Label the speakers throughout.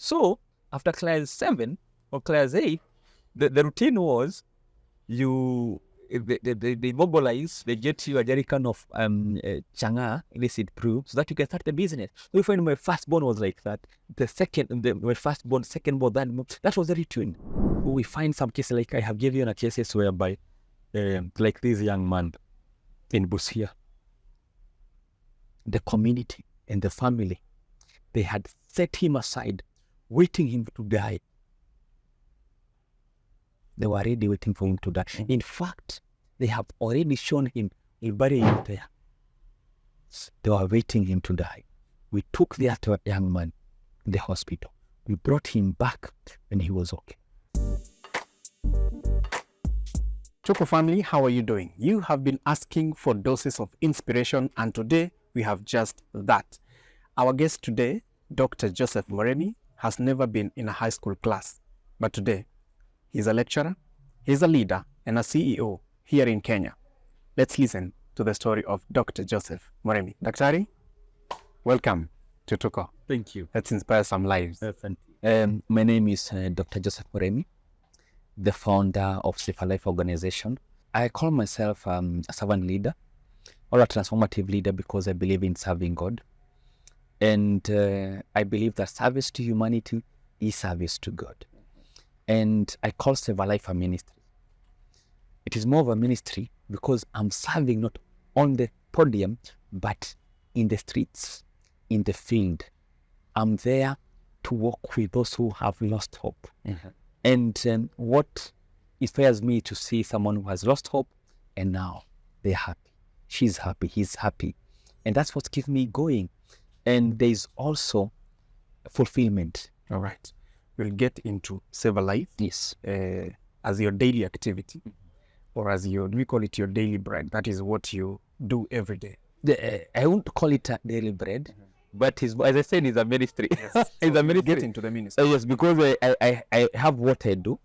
Speaker 1: So after class 7 or class 8, the routine was they mobilize, they get you a jerrycan of changa, illicit brew, so that you can start the business. So you find my firstborn was like that. My firstborn, secondborn, that was the routine. We find some cases, like I have given you a cases whereby, like this young man in Busia, the community and the family, they had set him aside, waiting him to die. They were already waiting for him to die. In fact, they have already shown him a burial there. They were waiting him to die. We took the other young man in the hospital. We brought him back and he was okay.
Speaker 2: Tuko family, how are you doing? You have been asking for doses of inspiration, and today we have just that. Our guest today, Dr. Joseph Murimi, has never been in a high school class, but today he's a lecturer, he's a leader, and a CEO here in Kenya. Let's listen to the story of Dr. Joseph Murimi. Daktari, welcome to Tuko.
Speaker 1: Thank you.
Speaker 2: Let's inspire some lives.
Speaker 1: My name is Dr. Joseph Murimi, the founder of Safer Life Organization. I call myself a servant leader or a transformative leader because I believe in serving God. And I believe that service to humanity is service to God. And I call Safer Life a ministry. It is more of a ministry because I'm serving not on the podium, but in the streets, in the field. I'm there to walk with those who have lost hope. And what inspires me to see someone who has lost hope and now they're happy. She's happy, he's happy. And that's what keeps me going. And there's also fulfillment.
Speaker 2: All right. We'll get into Safer Life.
Speaker 1: Yes.
Speaker 2: As your daily activity, or as we call it your daily bread. That is what you do every day.
Speaker 1: I won't call it a daily bread, but as I said, it's a ministry.
Speaker 2: Yes.
Speaker 1: It's a ministry.
Speaker 2: Get into the ministry.
Speaker 1: Yes, because I have what I do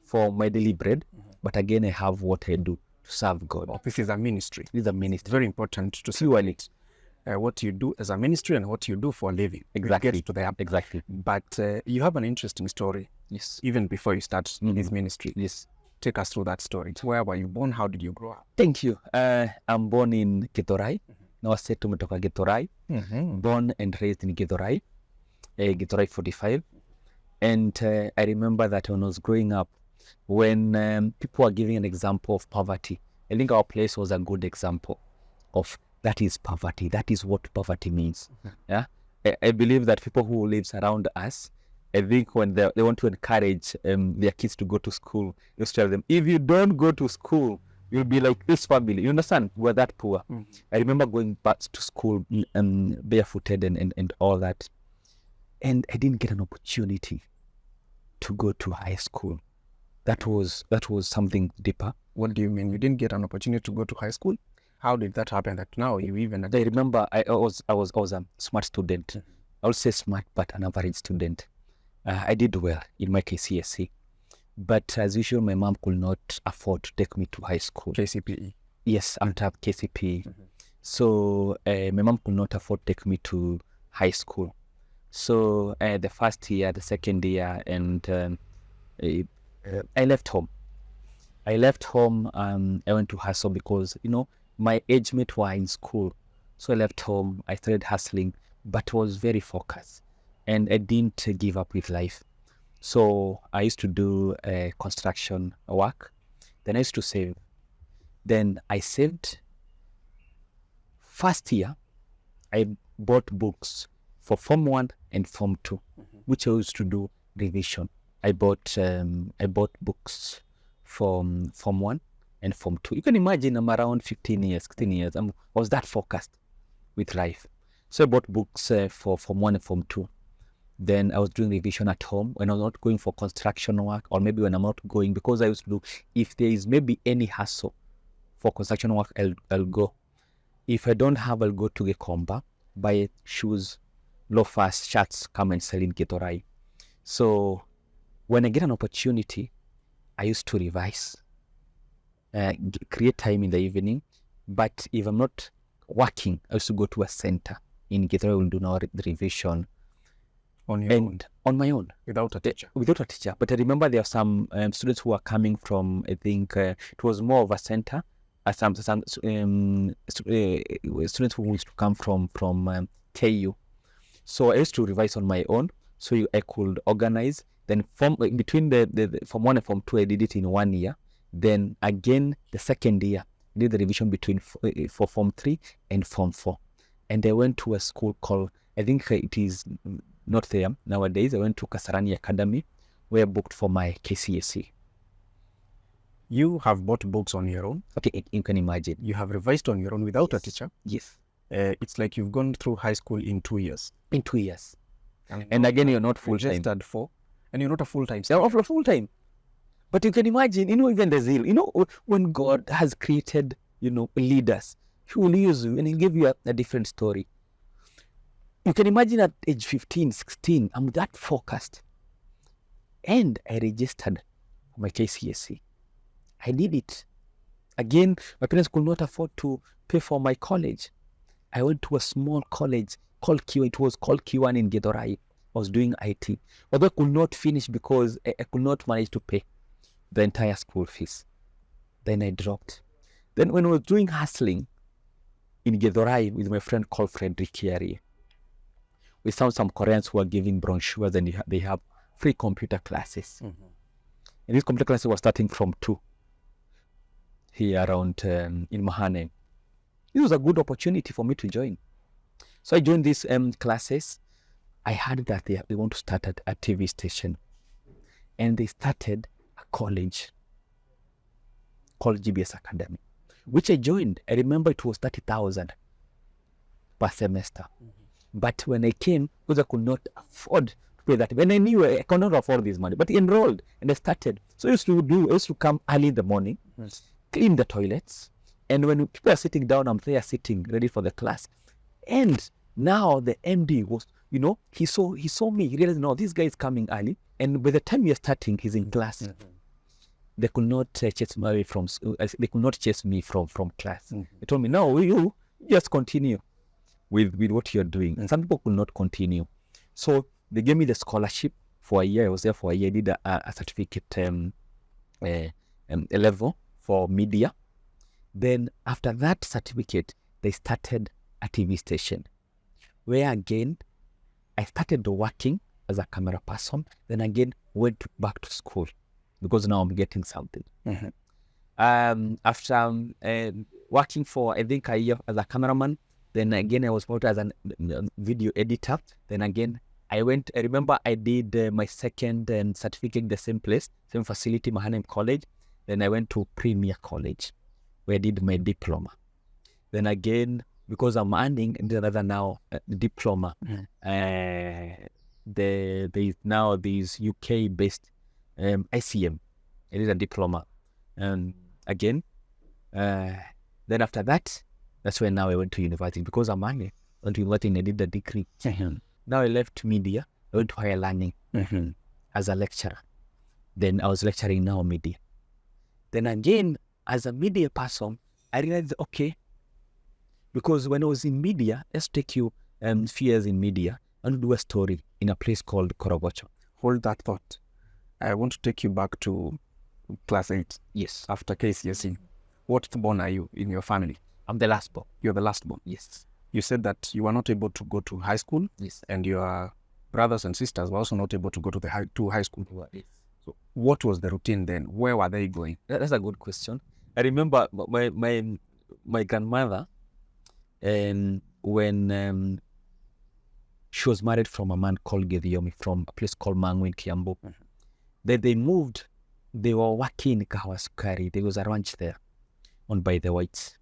Speaker 1: for my daily bread, but again, I have what I do to serve God.
Speaker 2: Oh, this is a ministry.
Speaker 1: It's a
Speaker 2: It's
Speaker 1: ministry.
Speaker 2: very important to separate what you do as a ministry and what you do for a living.
Speaker 1: Exactly.
Speaker 2: We'll get to the
Speaker 1: Exactly.
Speaker 2: But you have an interesting story
Speaker 1: Yes.
Speaker 2: even before you start this ministry.
Speaker 1: Yes.
Speaker 2: Take us through that story. Where were you born? How did you grow up?
Speaker 1: Thank you. I'm born in Githurai. Now I said to tumetoka Githurai. Born and raised in Githurai, Githurai 45. And I remember that when I was growing up, when people were giving an example of poverty, I think our place was a good example of that is poverty. That is what poverty means. Yeah, I believe that people who live around us, I think when they want to encourage their kids to go to school, they tell them, if you don't go to school, you'll be like this family. You understand? We're that poor. I remember going back to school barefooted and all that. And I didn't get an opportunity to go to high school. That was something deeper.
Speaker 2: What do you mean? You didn't get an opportunity to go to high school? How did that happen that now you even...
Speaker 1: I remember I was a smart student. I would say smart, but an average student. I did well in my KCSE. But as usual, my mom could not afford to take me to high school.
Speaker 2: KCPE?
Speaker 1: Yes, I'm tapped KCPE. So my mom could not afford to take me to high school. So the first year, the second year, and I left home. I went to hustle because, my age mates were in school. So I left home, I started hustling, but was very focused. And I didn't give up with life. So I used to do construction work. Then I used to save. Then I saved. First year, I bought books for Form 1 and Form 2, which I used to do revision. I bought books from Form 1 and Form 2. You can imagine I'm around 15 years, 16 years. I was that focused with life. So I bought books for Form 1 and Form 2. Then I was doing revision at home when I was not going for construction work, or maybe when I'm not going, because I used to do, if there is maybe any hustle for construction work, I'll go. If I don't have, I'll go to Gikomba, buy shoes, loafers, shirts, come and sell in Githurai. So when I get an opportunity, I used to revise, create time in the evening. But if I'm not working, I used to go to a center in Githurai. We'll do now the revision.
Speaker 2: On your own?
Speaker 1: And on my own.
Speaker 2: Without a teacher?
Speaker 1: Without a teacher. But I remember there are some students who are coming from, I think, it was more of a center. Some students who used to come from KU. So I used to revise on my own. So I could organize. Then between the Form 1 and Form 2, I did it in 1 year. Then again, the second year, I did the revision between for Form 3 and Form 4. And I went to a school called, I think it is not there nowadays. I went to Kasarani Academy, where I booked for my KCSE.
Speaker 2: You have bought books on your own.
Speaker 1: Okay, you can imagine.
Speaker 2: You have revised on your own without a teacher.
Speaker 1: Yes.
Speaker 2: It's like you've gone through high school in 2 years.
Speaker 1: In 2 years. And again, you're not full-time.
Speaker 2: Registered for, and you're not a full-time.
Speaker 1: You're not full-time. But you can imagine, even the zeal, when God has created, leaders, He will use you and He'll give you a different story. You can imagine at age 15, 16, I'm that focused. And I registered for my KCSE. I did it. Again, my parents could not afford to pay for my college. I went to a small college called Q. It was called Q1 in Githurai. I was doing IT. Although I could not finish because I could not manage to pay the entire school fees. Then I dropped. Then when I was doing hustling in Githurai with my friend called Frederick Kiari, we found some Koreans who were giving brochures and they have free computer classes. And these computer classes were starting from 2 here around in Mahane. This was a good opportunity for me to join. So I joined these classes. I heard that they want to start at a TV station. And they started a college called GBS Academy, which I joined. I remember it was 30,000 per semester. But when I came, because I could not afford to pay that, when I knew I could not afford this money, but I enrolled and I started. So I used to come early in the morning, clean the toilets, and when people are sitting down, I'm there sitting ready for the class. And now the MD was, he saw me. He realized, no, this guy is coming early. And by the time you're starting, he's in class. They could not chase me away from. They could not chase me from class. They told me, no, you just continue with what you're doing. And some people could not continue. So they gave me the scholarship for a year. I was there for a year. I did a certificate a level for media. Then after that certificate, they started a TV station where again, I started working as a camera person. Then again, went back to school because now I'm getting something. After working for, I think, a year as a cameraman, then again, I was promoted as a video editor. Then again, I remember I did my second certificate in the same place, same facility, Mahanaim College. Then I went to Premier College, where I did my diploma. Then again, because I'm earning another now diploma, there is now this UK-based ICM. I did a diploma. And again, then after that, that's when now I went to university. Because I'm earning, I went to university and I did a degree. Now I left media, I went to higher learning as a lecturer. Then I was lecturing now media. Then again, as a media person, I realized, okay, because when I was in media, let's take you few years in media and do a story in a place called Korogocho.
Speaker 2: Hold that thought. I want to take you back to class 8.
Speaker 1: Yes.
Speaker 2: After KCSE. What born are you in your family?
Speaker 1: I'm the last born.
Speaker 2: You're the last born?
Speaker 1: Yes.
Speaker 2: You said that you were not able to go to high school.
Speaker 1: Yes.
Speaker 2: And your brothers and sisters were also not able to go to high school.
Speaker 1: Yes.
Speaker 2: So what was the routine then? Where were they going?
Speaker 1: That's a good question. I remember my grandmother, when she was married from a man called Gediomi from a place called Mangu in Kiambu. They moved. They were working in Kahawasukari. There was a ranch there owned by the whites.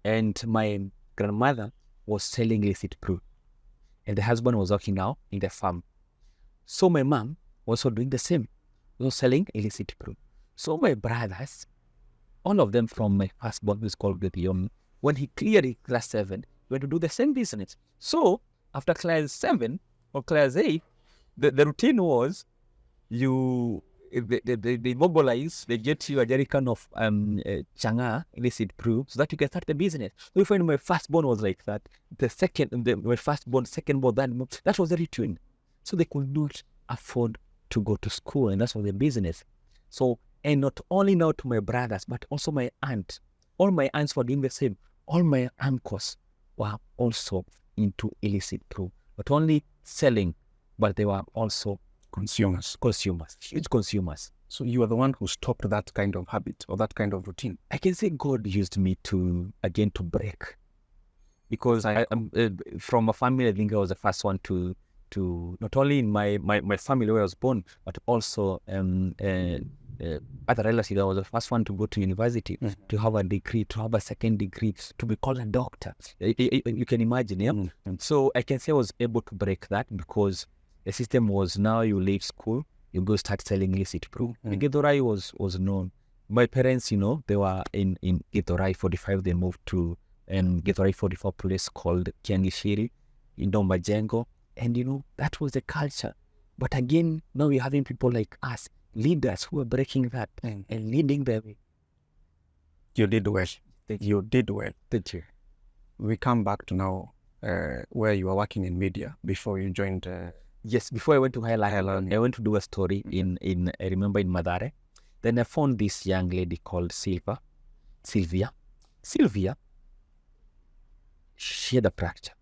Speaker 1: And my grandmother was selling illicit brew. And the husband was working now in the farm. So my mom was also doing the same. Was selling illicit brew. So my brothers, all of them from my firstborn, who is called Gediomi, when he cleared class 7, he went to do the same business. So after class 7 or class 8, the routine was they mobilize, they get you a jerrycan of changa, illicit brew, so that you can start the business. So you find my firstborn was like that. My firstborn, secondborn, that was the routine. So they could not afford to go to school, and that's was their business. So, and not only now to my brothers, but also my aunt. All my aunts were doing the same. All my uncles were also into illicit brew. Not only selling, but they were also
Speaker 2: Consumers.
Speaker 1: huge consumers.
Speaker 2: So you are the one who stopped that kind of habit or that kind of routine.
Speaker 1: I can say God used me to break, because I from a family, I think I was the first one to not only in my family where I was born, but also other relatives. I was the first one to go to university, to have a degree, to have a second degree, to be called a doctor. You can imagine, yeah? So I can say I was able to break that, because the system was, now you leave school, you go start selling illicit brew. Githurai was known. My parents, they were in Githurai 45. They moved to Githurai 44 place called Kiangishiri, Majengo. And, that was the culture. But again, now we're having people like us, leaders who are breaking that and leading the way.
Speaker 2: You did well. You did well.
Speaker 1: Thank you.
Speaker 2: We come back to now where you were working in media before you joined.
Speaker 1: Yes, before I went to Highland, I went to do a story in I remember in Madare. Then I found this young lady called Sylvia. She had a fracture.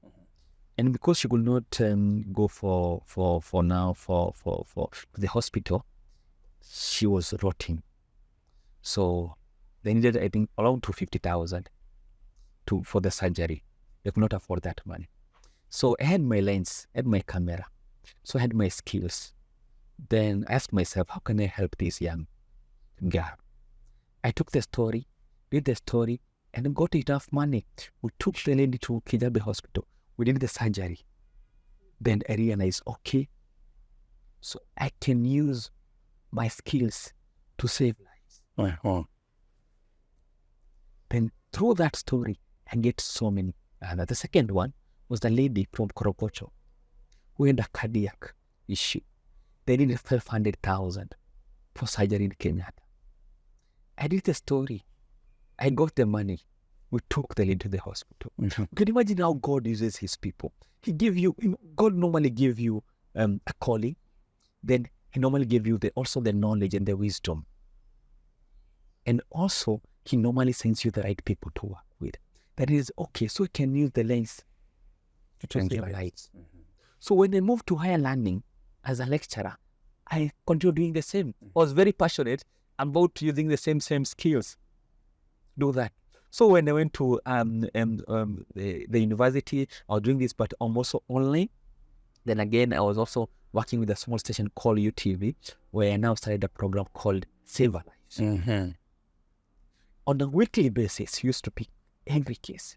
Speaker 1: And because she could not go for the hospital, she was rotting. So they needed, I think, around 250,000 for the surgery. They could not afford that money. So I had my lens, I had my camera, so I had my skills. Then I asked myself, how can I help this young girl? I took the story, did the story, and got enough money. We took the lady to Kijabe Hospital. We did the surgery. Then I realized, okay, so I can use my skills to save lives. Then through that story, I get so many. The second one was the lady from Korokocho who had a cardiac issue. They needed 500,000 for surgery in Kenyatta. I did the story. I got the money. We took the lady to the hospital. You can imagine how God uses his people. He give you, God normally give you a calling. Then he normally give you also the knowledge and the wisdom. And also, he normally sends you the right people to work with. That is, okay, so you can use the lens to change lives. So when I moved to higher learning as a lecturer, I continued doing the same. I was very passionate about using the same skills. Do that. So when I went to the university, I was doing this, but I'm also online. Then again, I was also working with a small station called UTV, where I now started a program called Save Lives. On a weekly basis, we used to pick every case,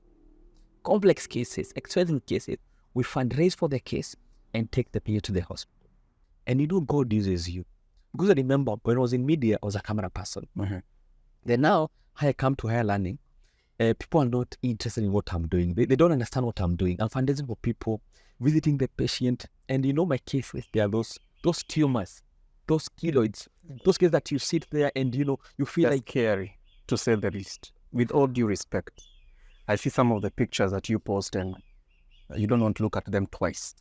Speaker 1: complex cases, expensive cases. We fundraise for the case and take the patient to the hospital. And God uses you. Because I remember when I was in media, I was a camera person. Then now, I come to higher learning. People are not interested in what I'm doing. They don't understand what I'm doing. I'm fundraising for people, visiting the patient. And my cases, there are those tumors, those keloids, those cases that you sit there and you feel
Speaker 2: That's
Speaker 1: like
Speaker 2: scary, to say the least. With all due respect, I see some of the pictures that you post and you don't want to look at them twice.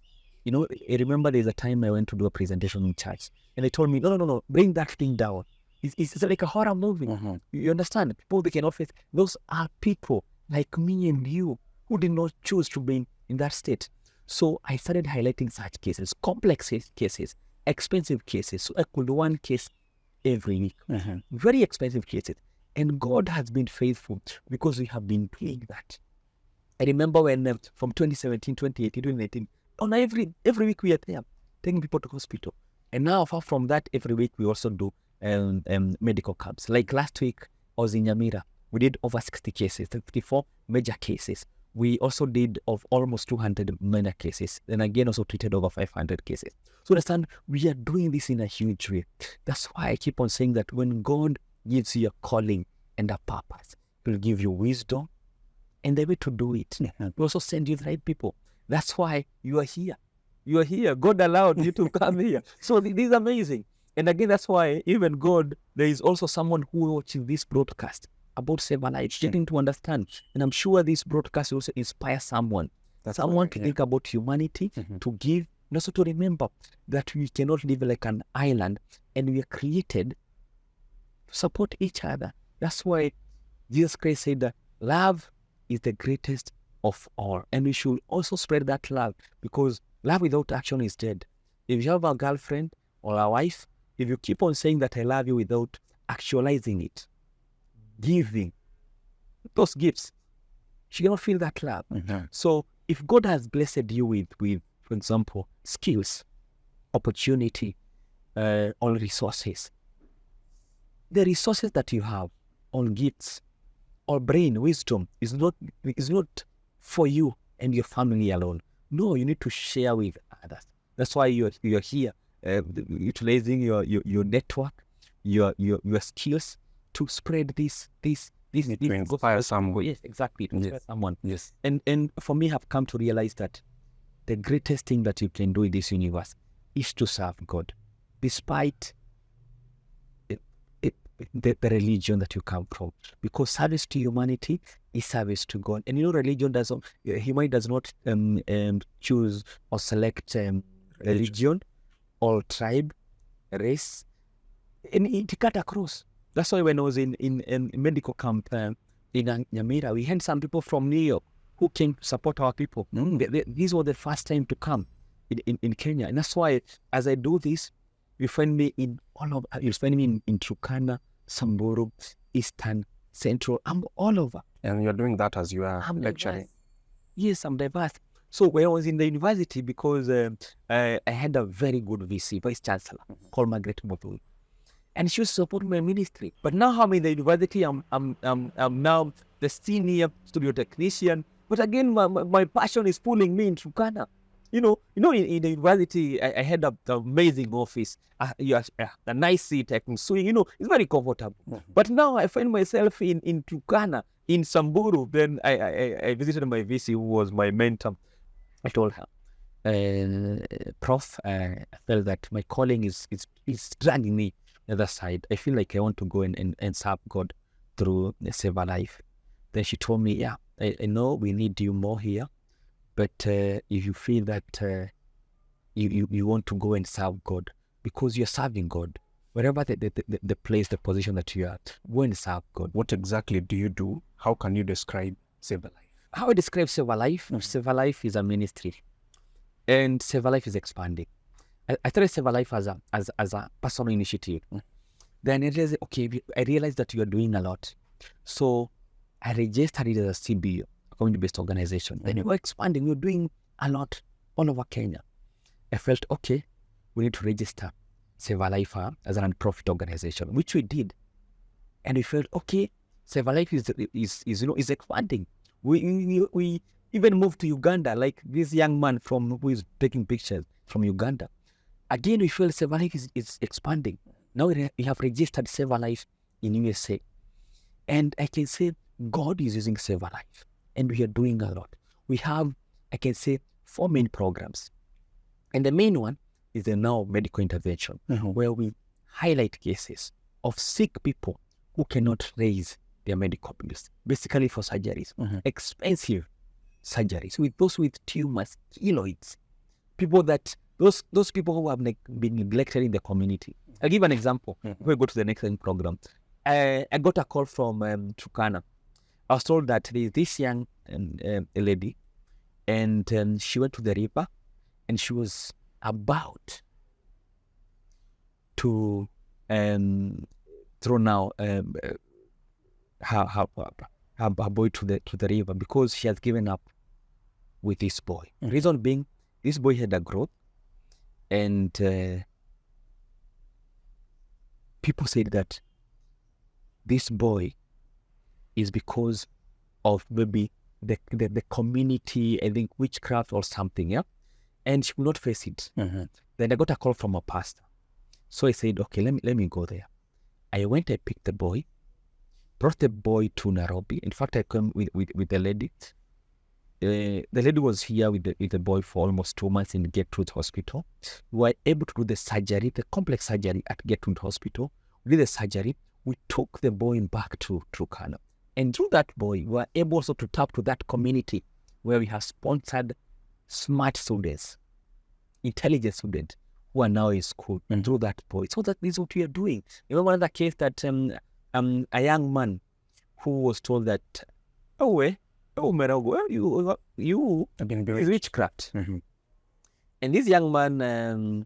Speaker 1: I remember there's a time I went to do a presentation in church, and they told me, no, bring that thing down. It's like a horror movie. You understand? People they can offer. Those are people like me and you who did not choose to be in that state. So I started highlighting such cases, complex cases, expensive cases. So I could do one case every week. Very expensive cases. And God has been faithful because we have been doing that. I remember when from 2017, 2018, 2019, on every week we are there, taking people to hospital. And now, apart from that, every week we also do medical camps. Like last week, I was in Nyamira. We did over 60 cases, 54 major cases. We also did of almost 200 minor cases. Then again, also treated over 500 cases. So understand, we are doing this in a huge way. That's why I keep on saying that when God gives you a calling and a purpose, He will give you wisdom and the way to do it. He also send you the right people. That's why you are here. You are here. God allowed you to come here. So this is amazing. And again, that's why even God, there is also someone who watching this broadcast about Save Lives, getting to understand. And I'm sure this broadcast will also inspire someone. Someone to think about humanity, to give And also to remember that we cannot live like an island, and we are created to support each other. That's why Jesus Christ said that love is the greatest of all. And we should also spread that love, because love without action is dead. If you have a girlfriend or a wife, if you keep on saying that I love you without actualizing it, giving those gifts, she cannot feel that love. So if God has blessed you with, for example, skills, opportunity, or resources, the resources that you have, or gifts, or brain, wisdom, is not for you and your family alone. No, you need to share with others. That's why you're here, utilizing your network, your skills to spread this
Speaker 2: to inspire someone.
Speaker 1: Yes, exactly, to inspire someone.
Speaker 2: Yes.
Speaker 1: And for me, I've come to realize that the greatest thing that you can do in this universe is to serve God, despite the religion that you come from, because service to humanity is service to God. And religion humanity does not choose or select religion or tribe, race, and it cut across. That's why when I was in medical camp in Nyamira, we had some people from New York who came to support our people. These were the first time to come in Kenya. And that's why as I do this, you find me in Turkana, Samburu, Eastern, Central. I'm all over.
Speaker 2: And you're doing that as you are lecturing.
Speaker 1: Diverse. Yes, I'm diverse. So when I was in the university, because I had a very good VC, Vice Chancellor, called Margaret Motul, and she was supporting my ministry. But now I'm in the university, I'm now the senior studio technician. But again, my passion is pulling me in Turkana. In the university, I had an amazing office, a nice seat I can swing. It's very comfortable. But now I find myself in Turkana, in Samburu. Then I visited my VC, who was my mentor. I told her, Prof, I felt that my calling is dragging me the other side. I feel like I want to go and serve God through Save a Life. Then she told me, yeah, I know we need you more here. But if you feel that you want to go and serve God, because you're serving God, wherever the place, the position that you are at, go and serve God.
Speaker 2: What exactly do you do? How can you describe Save a Life?
Speaker 1: How I describe Save a Life? Save a Life is a ministry, and Save a Life is expanding. I started Save a Life as a personal initiative. Then I realized that you are doing a lot. So I registered it as a CBO, community-based organization. Then you were expanding, you're doing a lot all over Kenya. I felt, okay, we need to register Save a Life as a non-profit organization, which we did. And we felt, okay, Save a Life is expanding. We even moved to Uganda, like this young man who is taking pictures from Uganda. Again, we feel Save a Life is expanding. Now we have registered Save a Life in USA. And I can say God is using Save a Life. And we are doing a lot. We have, I can say, 4 main programs. And the main one is the now medical intervention, where we highlight cases of sick people who cannot raise their medical bills, basically for surgeries, expensive surgeries, with those with tumors, keloids, people those people who have been neglected in the community. I'll give an example. Before we go to the next program, I got a call from Turkana. I was told that there is this young lady, and she went to the river, and she was about to throw now her boy to the river, because she has given up with this boy. Reason being, this boy had a growth, and people said that this boy is because of maybe the community, I think witchcraft or something, yeah? And she will not face it. Then I got a call from a pastor. So I said, okay, let me go there. I went, I picked the boy, brought the boy to Nairobi. In fact, I came with the lady. The lady was here with the boy for almost 2 months in Gertrude Hospital. We were able to do the surgery, the complex surgery at Gertrude Hospital. We did the surgery. We took the boy back to Turkana. And through that boy, we were able also to tap to that community where we have sponsored smart students intelligent students who are now in school through that boy. So that is what we are doing. Remember another case that a young man who was told that, you
Speaker 2: I've been
Speaker 1: is witchcraft. And this young man,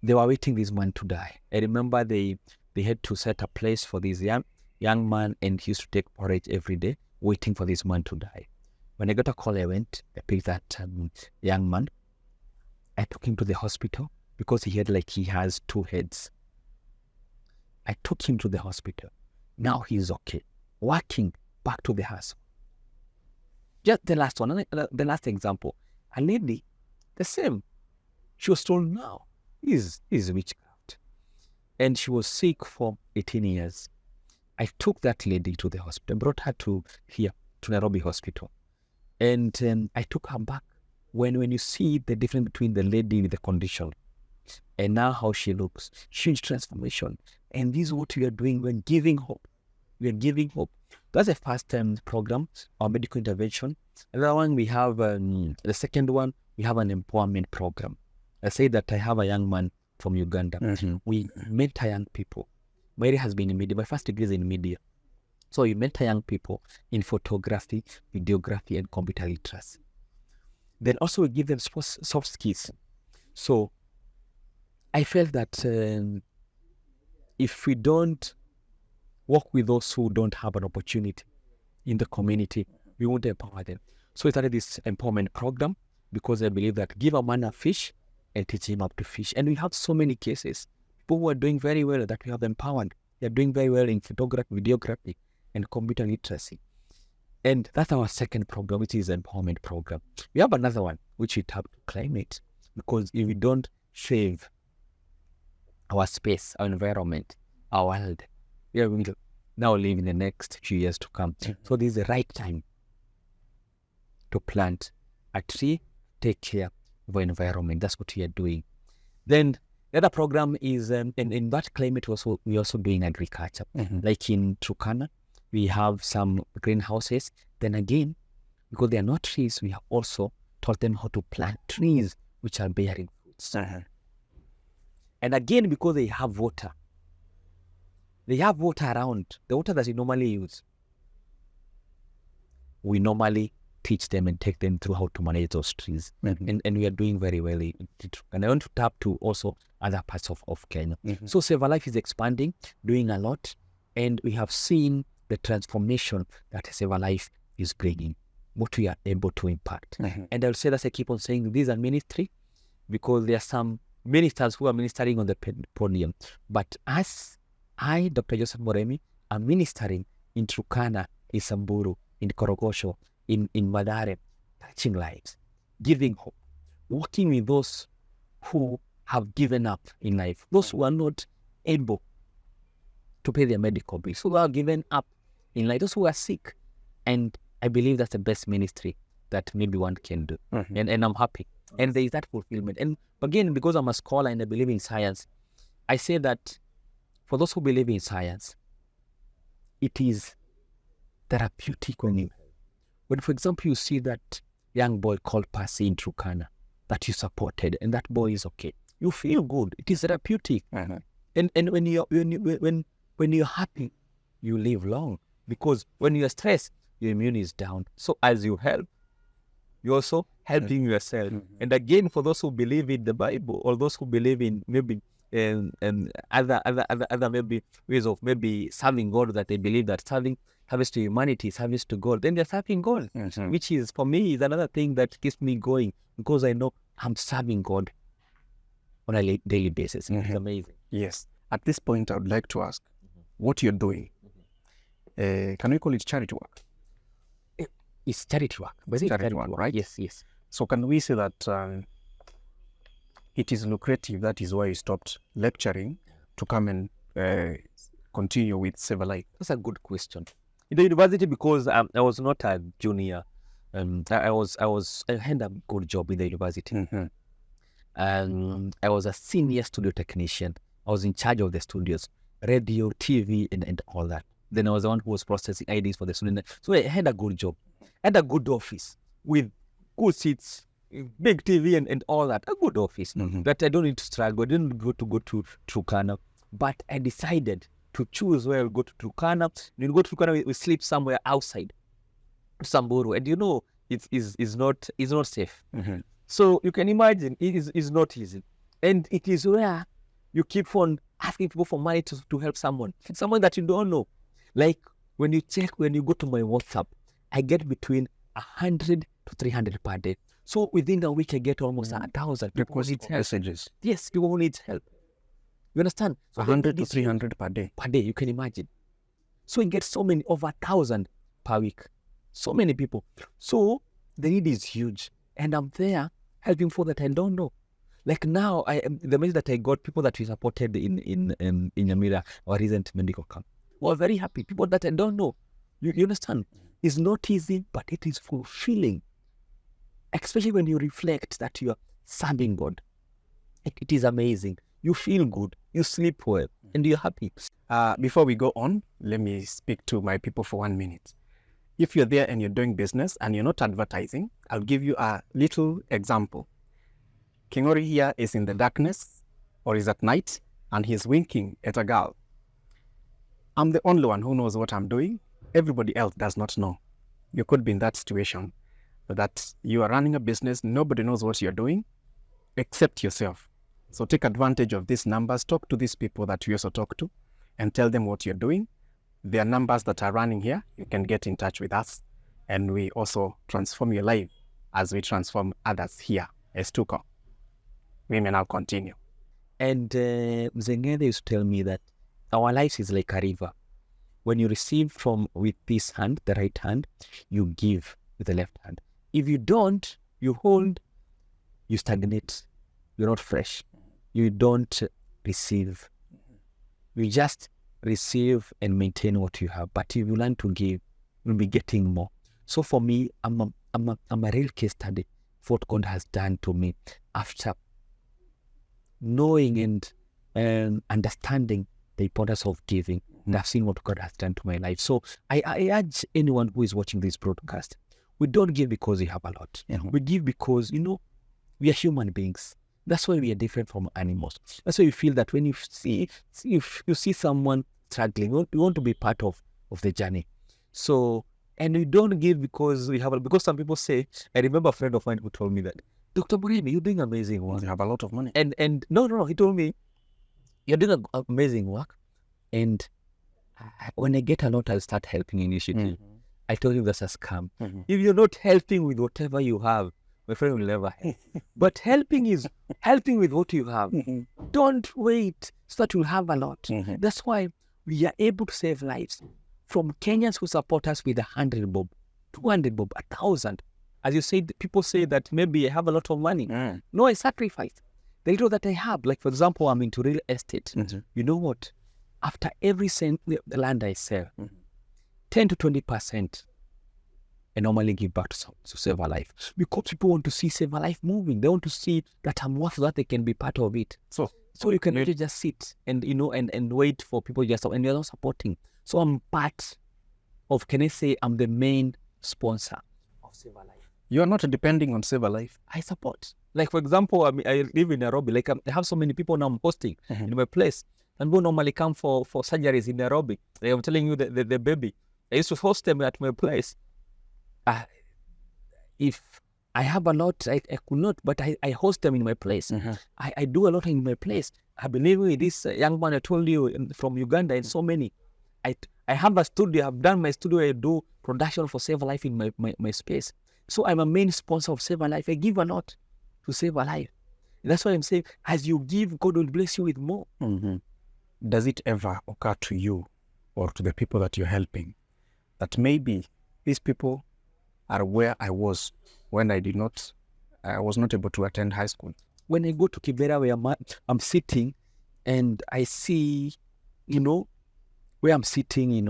Speaker 1: they were waiting this man to die. I remember they had to set a place for this young man, and he used to take porridge every day, waiting for this man to die. When I got a call, I went, I picked that young man. I took him to the hospital because he has 2 heads. I took him to the hospital. Now he's okay. Working back to the house. Just the last one, the last example. A lady, the same. She was told now is witchcraft. And she was sick for 18 years. I took that lady to the hospital, brought her to Nairobi Hospital. And I took her back. When you see the difference between the lady with the condition and now how she looks, huge transformation. And this is what we are doing. We're giving hope. We are giving hope. That's the first program, our medical intervention. Another one, we have, the second one, we have an empowerment program. I say that I have a young man from Uganda. We mentor young people. Mori has been in media. My first degree is in media. So you mentor young people in photography, videography, and computer literacy. Then also we give them soft skills. So I felt that if we don't work with those who don't have an opportunity in the community, we won't empower them. So we started this empowerment program because I believe that give a man a fish and teach him how to fish. And we have so many cases. People who are doing very well that we have empowered. They are doing very well in photography, videography, and computer literacy. And that's our second program, which is empowerment program. We have another one, which we tap climate, because if we don't save our space, our environment, our world, we are going to now live in the next few years to come. So this is the right time to plant a tree, take care of our environment. That's what we are doing. Then the other program is, in that climate, we're also doing agriculture. Like in Turkana, we have some greenhouses. Then again, because they are not trees, we have also taught them how to plant trees which are bearing fruits. And again, because they have water around, the water that we normally use. We normally teach them and take them through how to manage those trees. And we are doing very well. And I want to tap to also other parts of Kenya. So Save a Life is expanding, doing a lot. And we have seen the transformation that Save a Life is bringing, what we are able to impact. And I'll say that I keep on saying these are ministry, because there are some ministers who are ministering on the podium. But as I, Dr. Joseph Murimi, am ministering in Turkana, in Samburu, in Korogosho, in Madare, touching lives, giving hope, working with those who have given up in life, those who are not able to pay their medical bills, who are given up in life, those who are sick. And I believe that's the best ministry that maybe one can do. And I'm happy. And there is that fulfillment. And again, because I'm a scholar and I believe in science, I say that for those who believe in science, it is therapeutic when, for example, you see that young boy called Percy in Turkana that you supported, and that boy is okay. You feel good. It is therapeutic. And when you're happy, you live long, because when you're stressed, your immune is down. So as you help, you're also helping yourself. And again, for those who believe in the Bible, or those who believe in maybe other maybe ways of maybe serving God, that they believe that service to humanity, service to God, then they're serving God, which is, for me, is another thing that keeps me going, because I know I'm serving God on a daily basis. It's amazing.
Speaker 2: Yes. At this point, I would like to ask what you're doing. Can we call it charity work?
Speaker 1: It's charity work.
Speaker 2: It's charity work, right?
Speaker 1: Yes.
Speaker 2: So can we say that it is lucrative? That is why you stopped lecturing to come and continue with Save a Life?
Speaker 1: That's a good question. In the university, because I was not a junior, I had a good job in the university. I was a senior studio technician. I was in charge of the studios, radio, TV, and all that. Then I was the one who was processing IDs for the students. So I had a good job, had a good office with good seats, big TV and all that. A good office. That I don't need to struggle. I didn't go to Turkana. But I decided to choose where I'll go to Turkana. When we go to Turkana, we sleep somewhere outside Samburu. And it's not safe. So you can imagine it is not easy. And it is where you keep on asking people for money to help someone that you don't know. Like when you go to my WhatsApp, I get between 100 to 300 per day. So within a week, I get almost 1,000. People need help.
Speaker 2: Messages.
Speaker 1: Yes, people need help. You understand? So
Speaker 2: 100 to 300 per day.
Speaker 1: Per day, you can imagine. So you get so many, over 1,000 per week. So many people. So the need is huge. And I'm there helping people that I don't know. Like now, the message that I got, people that we supported in Nyamira, our recent medical camp, were very happy. People that I don't know. You understand? It's not easy, but it is fulfilling. Especially when you reflect that you are serving God. It is amazing. You feel good. You sleep well. And you're happy.
Speaker 2: Before we go on, let me speak to my people for 1 minute. If you're there and you're doing business and you're not advertising, I'll give you a little example. King Mori here is in the darkness or is at night and he's winking at a girl. I'm the only one who knows what I'm doing. Everybody else does not know. You could be in that situation that you are running a business, nobody knows what you're doing except yourself. So take advantage of these numbers, talk to these people that you also talk to and tell them what you're doing. There are numbers that are running here. You can get in touch with us and we also transform your life as we transform others here as Tuko. We may now continue.
Speaker 1: And Mzengede used to tell me that our life is like a river. When you receive with this hand, the right hand, you give with the left hand. If you don't, you hold, you stagnate. You're not fresh. You don't receive. You just receive and maintain what you have. But if you learn to give, you'll be getting more. So for me, I'm a real case study of what God has done to me after knowing and understanding the importance of giving. And I've seen what God has done to my life. So I urge anyone who is watching this broadcast, we don't give because we have a lot. We give because, we are human beings. That's why we are different from animals. That's why you feel that when you see someone struggling, you want to be part of the journey. So, and we don't give because because some people say, I remember a friend of mine who told me that, Dr. Murimi, you're doing amazing work.
Speaker 2: You have a lot of money.
Speaker 1: And no, he told me, you're doing amazing work. And when I get a lot, I'll start helping initiative. I told him that's a scam. If you're not helping with whatever you have, my friend will never help. But helping is helping with what you have. Don't wait so that you'll have a lot. That's why we are able to save lives. From Kenyans who support us with 100 bob, 200 bob, 1,000. As you said, people say that maybe I have a lot of money. No, I sacrifice the little that I have. Like, for example, I'm into real estate. You know what? After every cent the land I sell, 10 to 20%, I normally give back to save a life. Because people want to see save a life moving. They want to see that I'm worth that they can be part of it. So you can really just sit and and wait for people just, and you're not supporting. So I'm part of, can I say, I'm the main sponsor of Save a Life.
Speaker 2: You are not depending on Save a Life.
Speaker 1: I support. Like, for example, I live in Nairobi. Like, I have so many people now I'm hosting in my place. And who normally come for surgeries in Nairobi. I'm telling you, the baby. I used to host them at my place. If I have a lot, I could not, but I host them in my place. I do a lot in my place. I believe with this young man I told you from Uganda and so many. I have a studio. I've done my studio. I do production for Save a Life in my space. So I'm a main sponsor of Save a Life. I give a lot to Save a Life. And that's why I'm saying, as you give, God will bless you with more.
Speaker 2: Does it ever occur to you or to the people that you're helping that maybe these people are where I was when I was not able to attend high school?
Speaker 1: When I go to Kibera where I'm sitting and I see, where I'm sitting,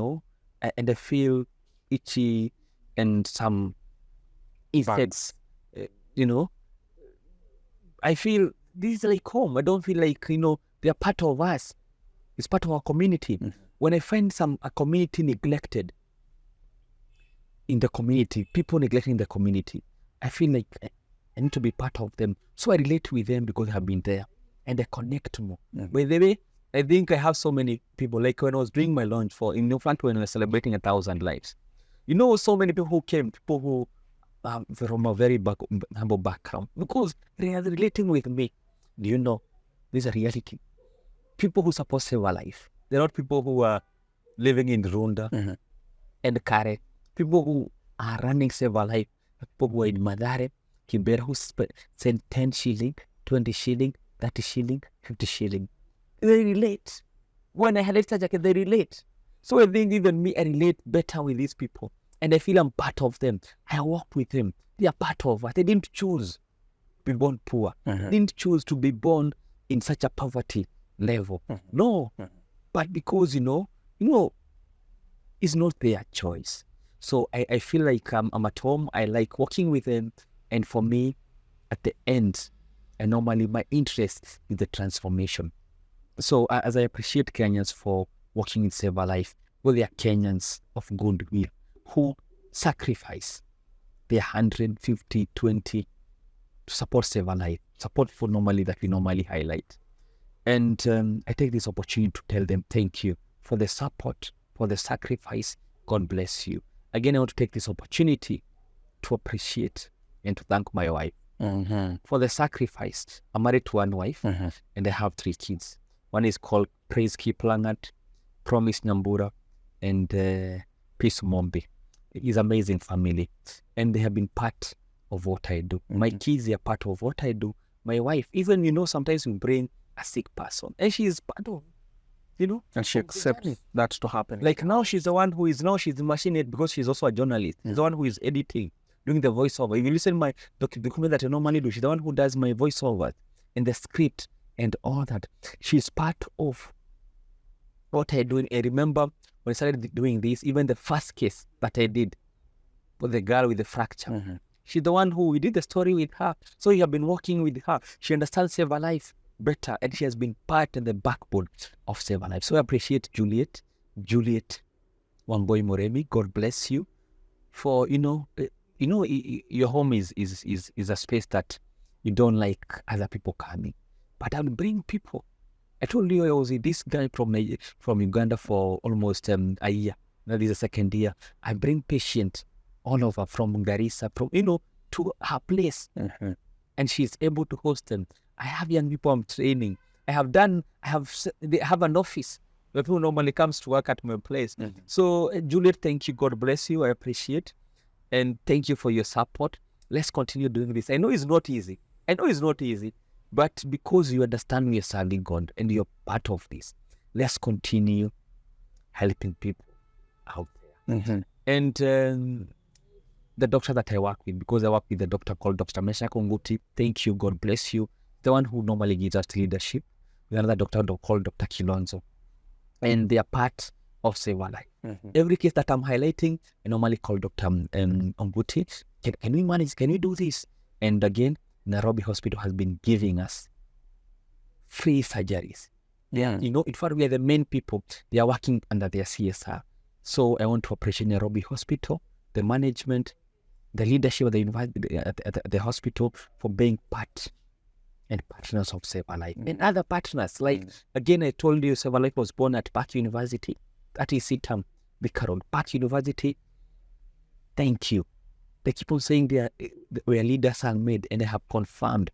Speaker 1: and I feel itchy and some insects, I feel this is like home. I don't feel like, they're part of us. It's part of our community. When I find a community neglected in the community, people neglecting the community, I feel like I need to be part of them. So I relate with them because I've been there and I connect more. By the way, I think I have so many people, like when I was doing my launch in New Front when we were celebrating 1,000 lives. So many people who came, people who from a very humble background, because they are relating with me. Do you know, this is a reality. People who support Save a Life, they're not people who are living in Runda and Kare. People who are running Save a Life, people who are in Madare, Kibera, who send 10 shilling, 20 shilling, 30 shilling, 50 shilling. They relate. When I highlight such, they relate. So I think even me, I relate better with these people. And I feel I'm part of them. I walk with them. They are part of us. They didn't choose to be born poor. They didn't choose to be born in such a poverty level. No. But because, it's not their choice. So I feel like I'm at home. I like working with them. And for me, at the end, and normally my interest is the transformation. So as I appreciate Kenyans for working in Save a Life, well, they are Kenyans of goodwill who sacrifice their 150, 20 to support Save a Life, support for normally that we normally highlight. And I take this opportunity to tell them thank you for the support, for the sacrifice. God bless you. Again, I want to take this opportunity to appreciate and to thank my wife for the sacrifice. I'm married to one wife and I have 3 kids. One is called Praise Kiplangat, Promise Nyambura, and Peace Mombi. It's amazing family. And they have been part of what I do. My kids are part of what I do. My wife, even, sometimes we bring a sick person. And she is part of,
Speaker 2: And she accepts that to happen.
Speaker 1: Like now she's the one she's the machine head because she's also a journalist. She's the one who is editing, doing the voiceover. If you listen to my document that I normally do, she's the one who does my voiceover and the script and all that. She's part of what I do. I remember when I started doing this, even the first case that I did for the girl with the fracture. She's the one who we did the story with her. So you have been working with her. She understands Save a Life better, and she has been part and the backbone of Save a Life. So I appreciate Juliet Wamboi Murimi. God bless you for your home is a space that you don't like other people coming. But I'll bring people. I told you I was with this guy from Uganda for almost a year. Now this is the 2nd year. I bring patients all over from Garissa, to her place. And she's able to host them. I have young people I'm training. They have an office where people normally comes to work at my place. So Juliet, thank you. God bless you. I appreciate. And thank you for your support. Let's continue doing this. I know it's not easy. But because you understand we are serving God and you're part of this, let's continue helping people out there. And the doctor that I work with, because I work with a doctor called Dr. Mesha Konguti, thank you, God bless you. The one who normally gives us leadership. With another doctor called Dr. Kilonzo. And they are part of Save a Life. Every case that I'm highlighting, I normally call Dr. Onguti. Can we manage? Can we do this? And again, Nairobi Hospital has been giving us free surgeries. In fact, we are the main people. They are working under their CSR. So I want to appreciate Nairobi Hospital, the management, the leadership of the university, at the hospital for being part and partners of Save a Life. And other partners, again, I told you Save a Life was born at Park University. That is Sitam, Bikaron. Park University, thank you. They keep on saying where leaders are made, and they have confirmed.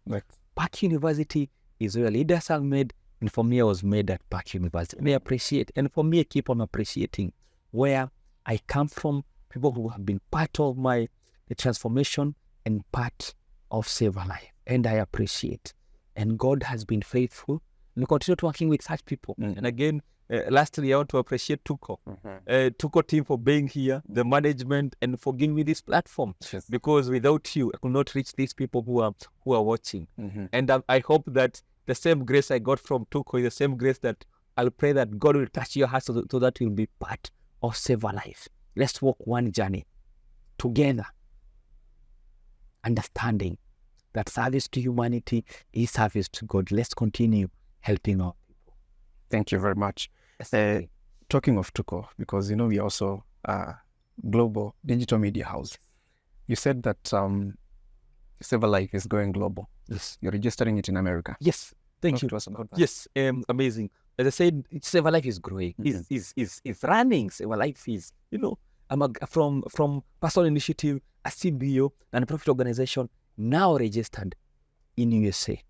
Speaker 1: Park University is where leaders are made, and for me, I was made at Park University. And I appreciate, and for me, I keep on appreciating where I come from, people who have been part of the transformation and part of Save a Life. And I appreciate. And God has been faithful. And we continue working with such people. And again, lastly, I want to appreciate Tuko. Tuko team for being here, the management, and for giving me this platform. Because without you, I could not reach these people who are watching. And I hope that the same grace I got from Tuko is the same grace that I'll pray that God will touch your heart so that you'll be part of Save a Life. Let's walk one journey together, understanding that service to humanity is service to God. Let's continue helping our people.
Speaker 2: Thank you very much. Talking of Tuko, because we are also a global digital media house. You said that Save a Life is going global.
Speaker 1: Yes.
Speaker 2: You're registering it in America.
Speaker 1: Yes. Thank
Speaker 2: Talk
Speaker 1: you.
Speaker 2: to us about that.
Speaker 1: Yes. Amazing. As I said, Save a Life is growing. Is running. Save a Life is, I'm from personal initiative, a CBO, and a profit organization now registered in USA.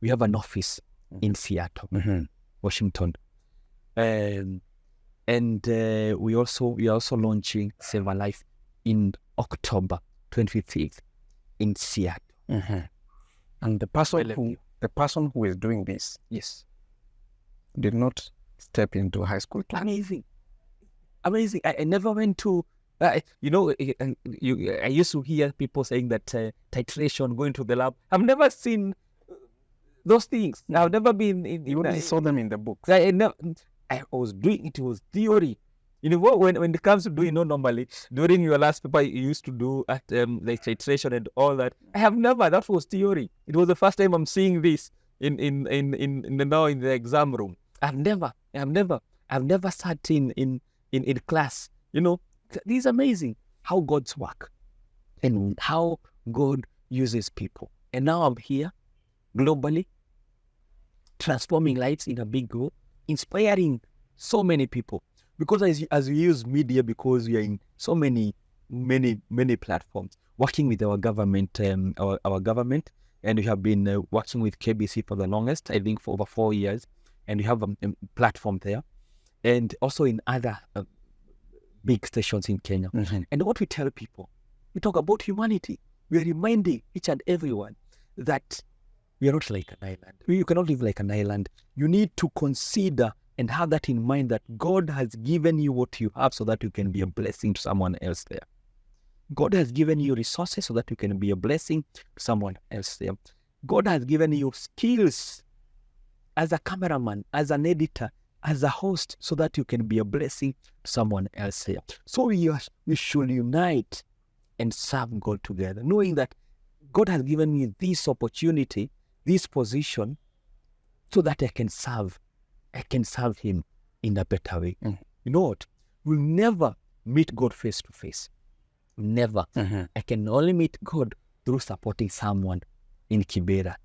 Speaker 1: We have an office in Seattle, Washington. And we are also launching Save a Life in October 25th in Seattle.
Speaker 2: And the person who is doing this,
Speaker 1: yes,
Speaker 2: did not step into a high school class.
Speaker 1: Amazing. I never went to. I used to hear people saying that titration, going to the lab. I've never seen those things. I've never been in.
Speaker 2: You only saw them in the books.
Speaker 1: I was doing it. Was theory. You know what? When it comes to doing, normally during your last paper you used to do at like titration and all that. I have never. That was theory. It was the first time I'm seeing this in the exam room. I've never sat in class. This is amazing how God's work and how God uses people. And now I'm here globally, transforming lives in a big way, inspiring so many people. Because as we use media, because we are in so many platforms, working with our government, our government, and we have been working with KBC for the longest, I think for over 4 years, and we have a platform there, and also in other big stations in Kenya. And what we tell people, we talk about humanity. We are reminding each and everyone that we are not like an island. You cannot live like an island. You need to consider and have that in mind that God has given you what you have so that you can be a blessing to someone else there. God has given you resources so that you can be a blessing to someone else there. God has given you skills as a cameraman, as an editor, as a host, so that you can be a blessing to someone else here. So we should unite and serve God together, knowing that God has given me this opportunity, this position, so that I can serve Him in a better way. You know what? We'll never meet God face to face. Never. I can only meet God through supporting someone in Kibera,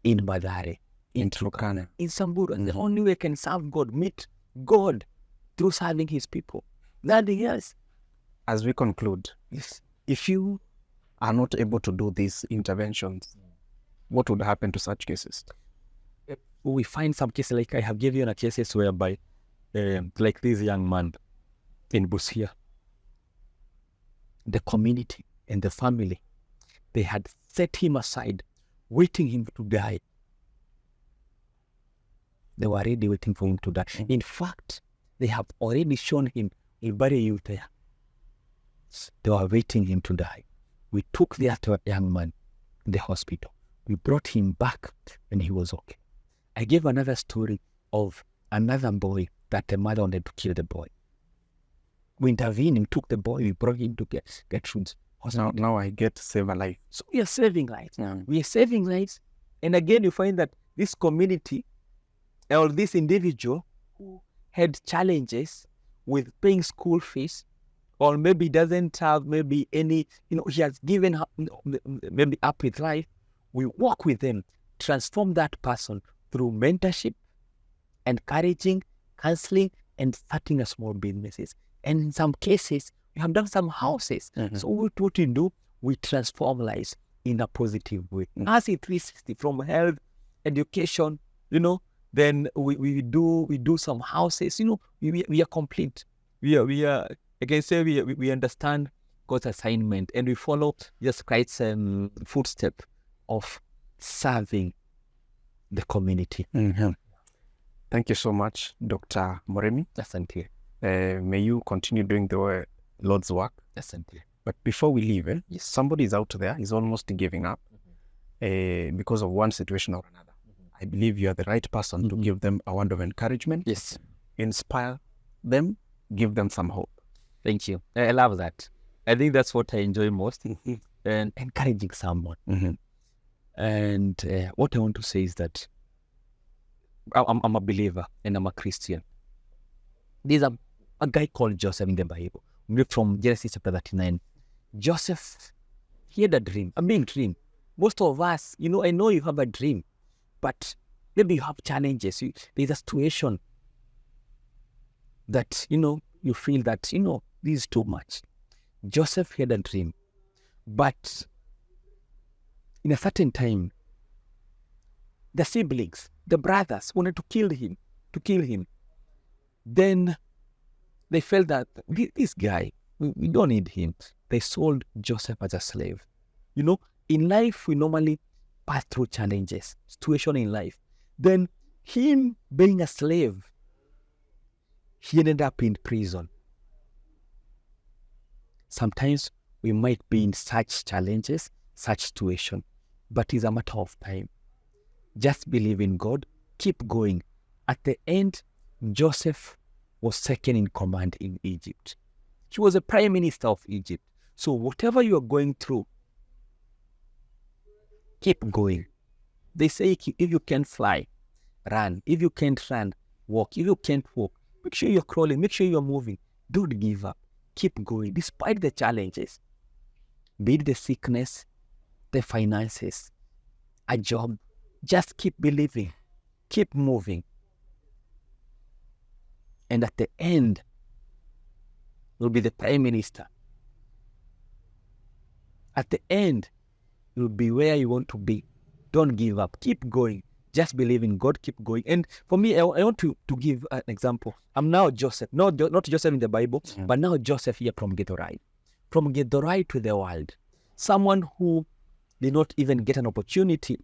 Speaker 1: in Mathare, in Turkana, in Samburu. And the only way I can serve God, meet God, through serving His people. Nothing else.
Speaker 2: As we conclude,
Speaker 1: Yes.
Speaker 2: if you are not able to do these interventions, what would happen to such cases?
Speaker 1: We find some cases, like I have given you cases whereby, like this young man in Busia, the community and the family, they had set him aside, waiting him to die. They were already waiting for him to die. In fact, they have already shown him, "We'll bury you there." They were waiting him to die. We took the other young man in the hospital. We brought him back when he was okay. I gave another story of another boy that the mother wanted to kill the boy. We intervened and took the boy, we brought him to Gertrude's hospital.
Speaker 2: Now I get Save a Life.
Speaker 1: So we are saving lives. We are saving lives. And again, you find that this community or this individual who had challenges with paying school fees, or maybe doesn't have maybe any, he has given up, maybe up with life, we work with them, transform that person through mentorship, encouraging, counseling, and starting a small businesses. And in some cases, we have done some houses. So what we do, we transform lives in a positive way. As in 360, from health, education, then we do some houses. We are complete. We are. I can say we understand God's assignment, and we follow just Christ's footstep of serving the community.
Speaker 2: Thank you so much, Dr. Murimi.
Speaker 1: Asante.
Speaker 2: May you continue doing the Lord's work.
Speaker 1: Asante.
Speaker 2: But before we leave, somebody is out there, is almost giving up because of one situation or another. I believe you are the right person to give them a word of encouragement.
Speaker 1: Yes.
Speaker 2: Inspire them, give them some hope.
Speaker 1: Thank you. I love that. I think that's what I enjoy most, and encouraging someone. And what I want to say is that I'm a believer and I'm a Christian. There's a guy called Joseph in the Bible. We read from Genesis chapter 39. Joseph He had a dream, a big dream. Most of us, I know you have a dream, but maybe you have challenges. There's a situation that, you feel that, this is too much. Joseph had a dream, but in a certain time, the siblings, the brothers wanted to kill him. Then they felt that this guy, we don't need him. They sold Joseph as a slave. In life, we normally pass through challenges, situation in life. Then him being a slave, he ended up in prison. Sometimes we might be in such challenges, such situation, but it's a matter of time. Just believe in God, keep going. At the end, Joseph was second in command in Egypt. He was a prime minister of Egypt. So whatever you are going through, keep going. They say if you can fly, run. If you can't run, walk. If you can't walk, make sure you're crawling, make sure you're moving. Don't give up. Keep going despite the challenges. Be it the sickness, the finances, a job. Just keep believing. Keep moving. And at the end, you'll be the prime minister. At the end, you'll be where you want to be. Don't give up. Keep going. Just believe in God. Keep going. And for me, I want to give an example. I'm now Joseph. Not Joseph in the Bible, but now Joseph here from Githurai. From Githurai to the world. Someone who did not even get an opportunity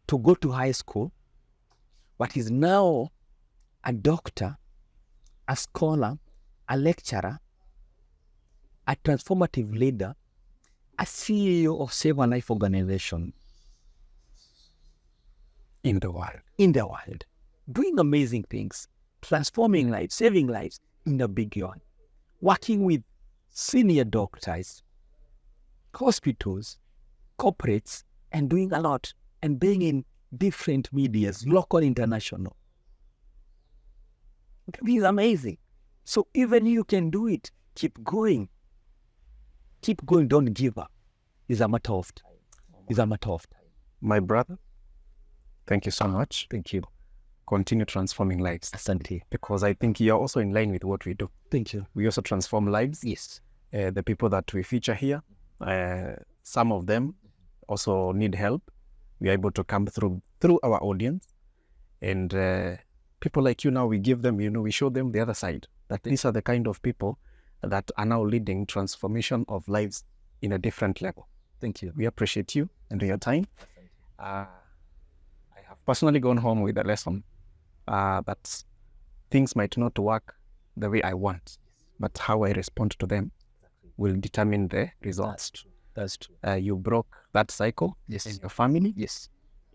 Speaker 1: to go to high school, but is now a doctor, a scholar, a lecturer, a transformative leader, a CEO of Save a Life organization in the world, doing amazing things, transforming lives, saving lives in a big way, working with senior doctors, hospitals, corporates, and doing a lot, and being in different medias, local, international. This is amazing. So even you can do it. Keep going. Keep going. Don't give up. It's a matter of time.
Speaker 2: My brother, thank you so much.
Speaker 1: Thank you.
Speaker 2: Continue transforming lives.
Speaker 1: Asante.
Speaker 2: Because I think you're also in line with what we do.
Speaker 1: Thank you.
Speaker 2: We also transform lives.
Speaker 1: Yes.
Speaker 2: The people that we feature here, some of them also need help. We are able to come through our audience. And people like you now, we give them, we show them the other side. That these are the kind of people that are now leading transformation of lives in a different level.
Speaker 1: Thank you.
Speaker 2: We appreciate you and your time. I have personally gone home with a lesson that things might not work the way I want, but how I respond to them will determine the results.
Speaker 1: That's true.
Speaker 2: You broke that cycle
Speaker 1: Yes.
Speaker 2: in your family.
Speaker 1: Yes.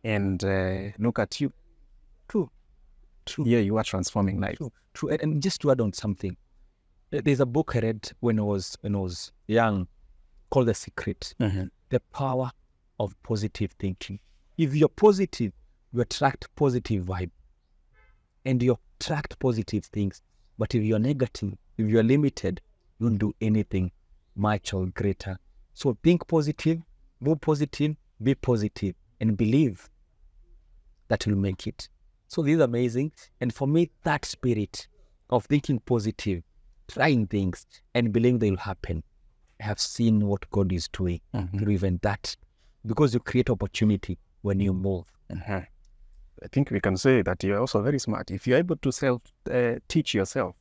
Speaker 2: And look at you.
Speaker 1: True.
Speaker 2: Here you are transforming lives.
Speaker 1: True. And just to add on something, there's a book I read when I was young called The Secret. The power of positive thinking. If you're positive, you attract positive vibe. And you attract positive things. But if you're negative, if you're limited, you won't do anything much or greater. So think positive, move positive, be positive, and believe that you'll make it. So this is amazing. And for me, that spirit of thinking positive, trying things, and believing they will happen, I have seen what God is doing through even that. Because you create opportunity when you move.
Speaker 2: I think we can say that you're also very smart. If you're able to teach yourself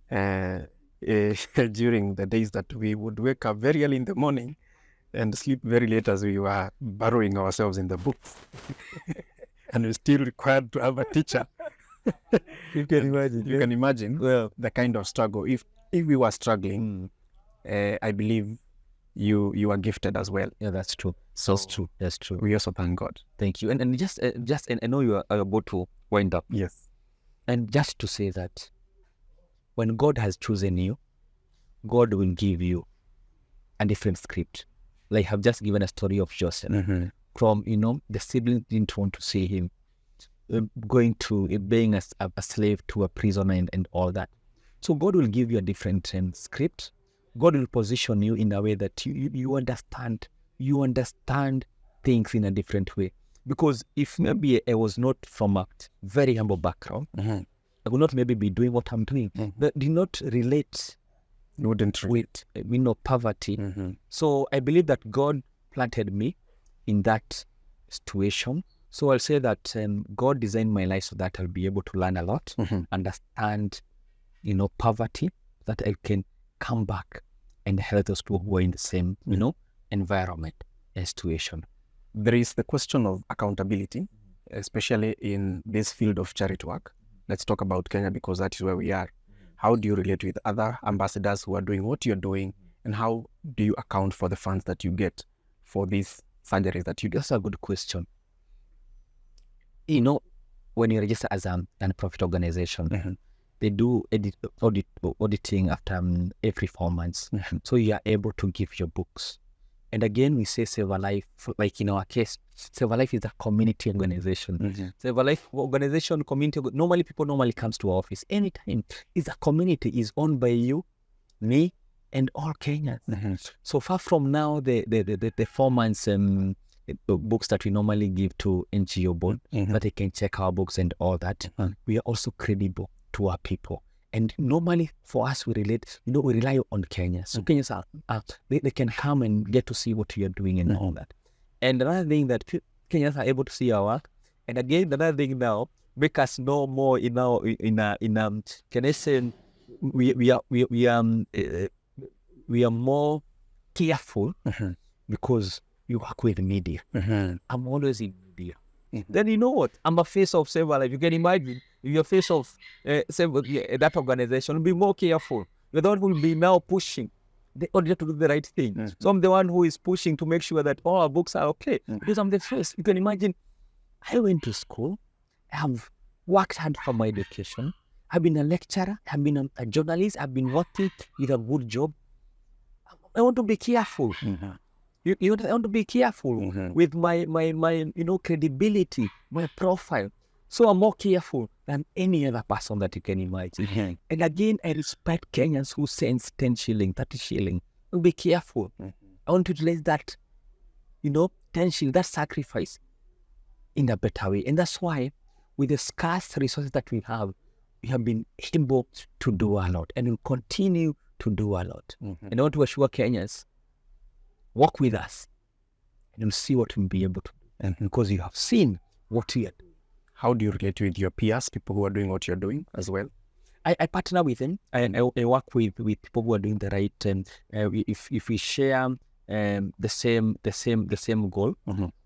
Speaker 2: during the days that we would wake up very early in the morning and sleep very late as we were burrowing ourselves in the books. And we're still required to have a teacher.
Speaker 1: You can imagine.
Speaker 2: You can imagine the kind of struggle. If we were struggling, I believe you are gifted as well.
Speaker 1: Yeah, that's true.
Speaker 2: So
Speaker 1: That's true.
Speaker 2: we also thank God.
Speaker 1: Thank you. And just and I know you are about to wind up.
Speaker 2: Yes.
Speaker 1: And just to say that when God has chosen you, God will give you a different script. Like I've just given a story of Joseph. From, the siblings didn't want to see him going to being a slave to a prisoner and all that. So God will give you a different script. God will position you in a way that you understand things in a different way. Because if maybe I was not from a very humble background, I would not maybe be doing what I'm doing. That did not relate with poverty. So I believe that God planted me in that situation. So I'll say that God designed my life so that I'll be able to learn a lot, understand, poverty, that I can come back and help those people who are in the same, environment and situation.
Speaker 2: There is the question of accountability, especially in this field of charity work. Let's talk about Kenya because that is where we are. How do you relate with other ambassadors who are doing what you're doing, and how do you account for the funds that you get for these surgeries that you do?
Speaker 1: That's a good question. When you register as a non-profit organization, they do auditing after every 4 months. So you are able to give your books. And again, we say Save a Life, like in our case, Save a Life is a community organization. Save a Life organization, community, people comes to our office anytime. It's a community, is owned by you, me, and all Kenyans. So far from now, the 4 months books that we normally give to NGO board, that they can check our books and all that, we are also credible to our people. And normally for us, we rely on Kenya. So Kenyans they can come and get to see what we are doing and all that. And another thing that Kenyans are able to see our work. And again, another thing now, make us know more can I say, we are more careful because you work with media. I'm always in media. Then you know what? I'm a face of Save a Life. You can imagine if you're face of that organization, be more careful. You're the one who will be now pushing the auditor to do the right thing. So I'm the one who is pushing to make sure that all our books are okay. Because I'm the first. You can imagine, I went to school. I have worked hard for my education. I've been a lecturer. I've been a journalist. I've been working with a good job. I want to be careful. I want to be careful with my credibility, my profile. So I'm more careful than any other person that you can imagine. And again, I respect Kenyans who sends 10 shilling, 30 shilling. I'll be careful. I want to utilize that, 10 shilling, that sacrifice in a better way. And that's why with the scarce resources that we have been able to do a lot and will continue to do a lot. And I want to assure Kenyans, work with us and you'll see what we'll be able to do. Because you have seen what we are doing.
Speaker 2: How do you relate with your peers, people who are doing what you're doing as well?
Speaker 1: I partner with them and I work with people who are doing the right. If we share the same goal,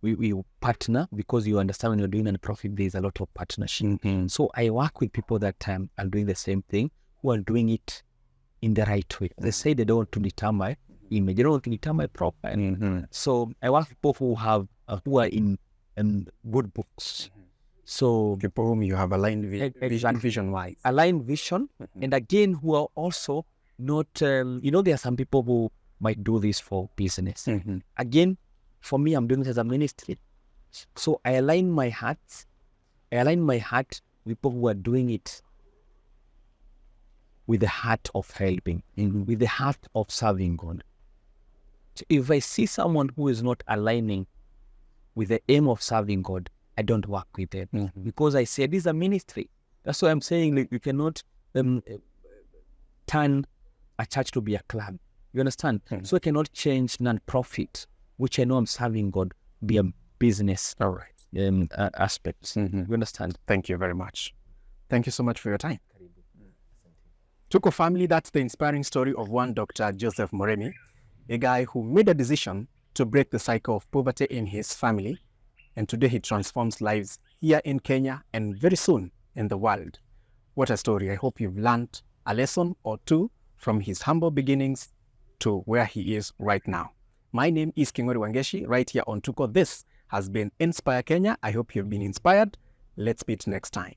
Speaker 1: we partner, because you understand when you're doing a profit, there's a lot of partnership. So I work with people that are doing the same thing, who are doing it in the right way. They say they don't want to deter my image, they don't want to deter my profile. So I work with people who are in good books. So
Speaker 2: people whom you have aligned vision-wise.
Speaker 1: Aligned vision, and again, who are also not, there are some people who might do this for business. Again, for me, I'm doing it as a ministry. So I align my heart with people who are doing it with the heart of helping, with the heart of serving God. So if I see someone who is not aligning with the aim of serving God, I don't work with them, because I say this is a ministry. That's why I'm saying, like, you cannot turn a church to be a club. You understand? So I cannot change non-profit, which I know I'm serving God, be a business aspect. You understand?
Speaker 2: Thank you very much. Thank you so much for your time. Tuko family, that's the inspiring story of one Dr. Joseph Murimi, a guy who made a decision to break the cycle of poverty in his family. And today he transforms lives here in Kenya and very soon in the world. What a story. I hope you've learned a lesson or two from his humble beginnings to where he is right now. My name is Mori Wangeshi, right here on Tuko. This has been Inspire Kenya. I hope you've been inspired. Let's meet next time.